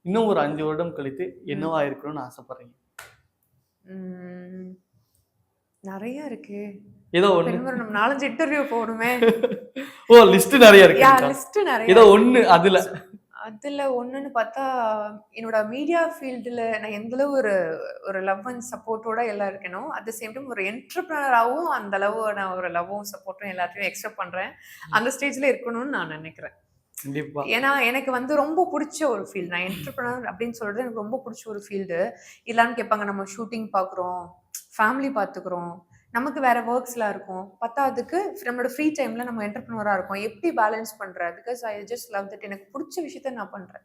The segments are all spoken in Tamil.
இன்னும் ஒரு 5 வருடம் கழித்து என்னவா இருக்கணும்னு ஆசைப்படுறீங்க? நிறைய இருக்கு. ஏதோ ஒண்ணு. நம்ம 4-5 இன்டர்வியூ போகணுமே. ஓ, லிஸ்ட் நிறைய இருக்கு. லிஸ்ட் நிறைய. ஏதோ ஒண்ணு அதுல. அதுல ஒண்ணுன்னு பார்த்தா, என்னோட மீடியா ஃபீல்டுல நான் எந்த அளவு ஒரு ஒரு லவ் அண்ட் சப்போர்ட்டோட எல்லாம் இருக்கேனோ, அட் த சேம் டைம் ஒரு என்டர்பிரினராவும் அந்த அளவு நான் ஒரு லவ்வும் சப்போர்ட்டும் எல்லாத்தையும் எக்ஸ்பெக்ட் பண்றேன். அந்த ஸ்டேஜ்ல இருக்கணும்னு நான் நினைக்கிறேன். கண்டிப்பா. ஏன்னா எனக்கு வந்து ரொம்ப பிடிச்ச ஒரு ஃபீல்டு. நான் என்டர்பிரினர் அப்படின்னு சொல்றது எனக்கு ரொம்ப பிடிச்ச ஒரு ஃபீல்டு. எல்லாரும் கேட்பாங்க, நம்ம ஷூட்டிங் பார்க்குறோம், ஃபேமிலி பார்த்துக்குறோம், நமக்கு வேற ஒர்க்ஸ்லாம் இருக்கும். பத்தாததுக்கு நம்மளோட ஃப்ரீ டைம்ல நம்ம என்டர்பிரினரா இருக்கோம். எப்படி பேலன்ஸ் பண்ற? Because I just love that. எனக்கு பிடிச்ச விஷயத்த நான் பண்றேன்.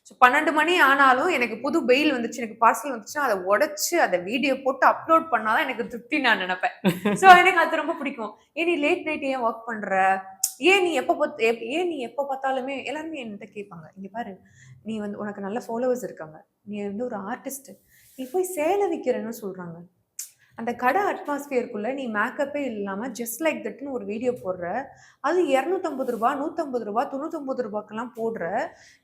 ஸோ 12 மணி ஆனாலும் எனக்கு புது பெயில் வந்துச்சு, எனக்கு பார்சல் வந்துச்சுன்னா அதை உடைச்சு அதை வீடியோ போட்டு அப்லோட் பண்ணாதான் எனக்கு திருப்தி நான் நினைப்பேன். ஸோ எனக்கு அது ரொம்ப பிடிக்கும். ஏன் நீ லேட் நைட் ஏன் ஒர்க் பண்ற? ஏன் நீ எப்ப பார்த்தாலுமே எல்லாருமே என்கிட்ட கேட்பாங்க, இங்க பாரு, நீ வந்து உனக்கு நல்ல ஃபாலோவர்ஸ் இருக்காங்க, நீ வந்து ஒரு ஆர்டிஸ்ட், நீ போய் சேலை விற்கிறேன்னு சொல்றாங்க. அந்த கடை அட்மாஸ்பியருக்குள்ள நீ மேக்கப்பே இல்லாம ஜஸ்ட் லைக் தட்னு ஒரு வீடியோ போடுற, அது ₹250 ₹150 ₹99க்கெல்லாம் போடுற.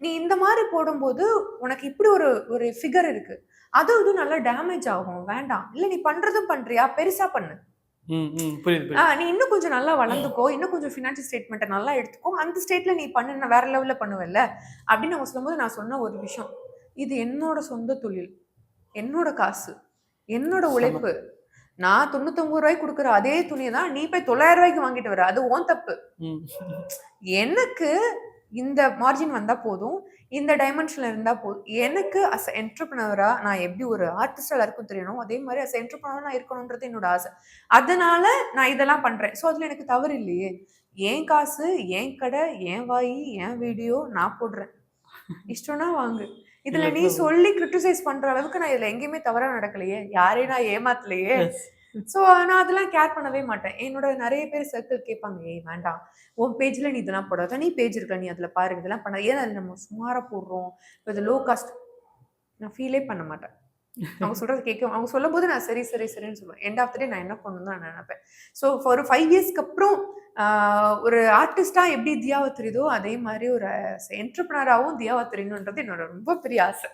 நீ இந்த மாதிரி போடும்போது உனக்கு இப்படி ஒரு ஒரு ஃபிகர் இருக்கு, அதுவும் இது நல்லா டேமேஜ் ஆகும், வேண்டாம். இல்ல நீ பண்றதும் பண்றியா, பெருசா பண்ணு. புரியுது. நீ இன்னும் கொஞ்சம் நல்லா வளர்ந்துக்கோ, இன்னும் கொஞ்சம் ஃபினான்ஷியல் ஸ்டேட்மெண்ட்டை நல்லா எடுத்துக்கோ, அந்த ஸ்டேட்ல நீ பண்ணு, நான் வேற லெவல்ல பண்ணுவேல்ல அப்படின்னு அவங்க சொல்லும்போது நான் சொன்ன ஒரு விஷயம், இது என்னோட சொந்த தொழில், என்னோட காசு, என்னோட உழைப்பு. நான் ₹99 கொடுக்குற அதே துணியை தான் நீ போய் ₹900 வாங்கிட்டு வர, அது உன் தப்பு. எனக்கு இந்த மார்ஜின் வந்தா போதும், இந்த டைமென்ஷன்ல இருந்தா போதும். எனக்கு அஸ் என்டர்பிரினரா நான் எப்படி ஒரு ஆர்டிஸ்டா எல்லாருக்கும் தெரியணும், அதே மாதிரி அஸ் என்டர்பிரினரா நான் இருக்கணும்ன்றது என்னோட ஆசை. அதனால நான் இதெல்லாம் பண்றேன். ஸோ அதுல எனக்கு தவறு இல்லையே. என் காசு, என் கடை, என் வாய், என் வீடியோ, நான் போடுறேன். இஷ்டம்னா வாங்கு. இதுல நீ சொல்லி கிரிட்டிசைஸ் பண்ற அளவுக்கு நான் இதுல எங்கேயுமே தவறா நடக்கலையே, யாரையும் நான் ஏமாத்தலையே. ஸோ நான் அதெல்லாம் கேர் பண்ணவே மாட்டேன். என்னோட நிறைய பேர் சர்க்கிள் கேட்பாங்க, ஏய் வேண்டாம், உன் பேஜ்ல நீ இதெல்லாம் போடாத, நீ பேஜ் இருக்கா, நீ அதுல பாரு, இதெல்லாம் பண்ண, ஏன் அது நம்ம சுமாரா போடுறோம், இது லோ காஸ்ட். நான் ஃபீலே பண்ண மாட்டேன். அவங்க சொல்றது கேட்க, அவங்க சொல்லும் போது நான் சரி சரி சரின்னு சொல்லுவேன். எண்ட் ஆஃப் த டே நான் என்ன பண்ணணும் தான் நான் நினைப்பேன். ஸோ ஒரு 5 இயர்ஸ்க்கு அப்புறம் ஒரு ஆர்டிஸ்டா எப்படி தியாவா தெரியுதோ, அதே மாதிரி ஒரு என்டர்பிரினராகவும் தியாவா தெரியணுன்றது என்னோட ரொம்ப பெரிய ஆசை.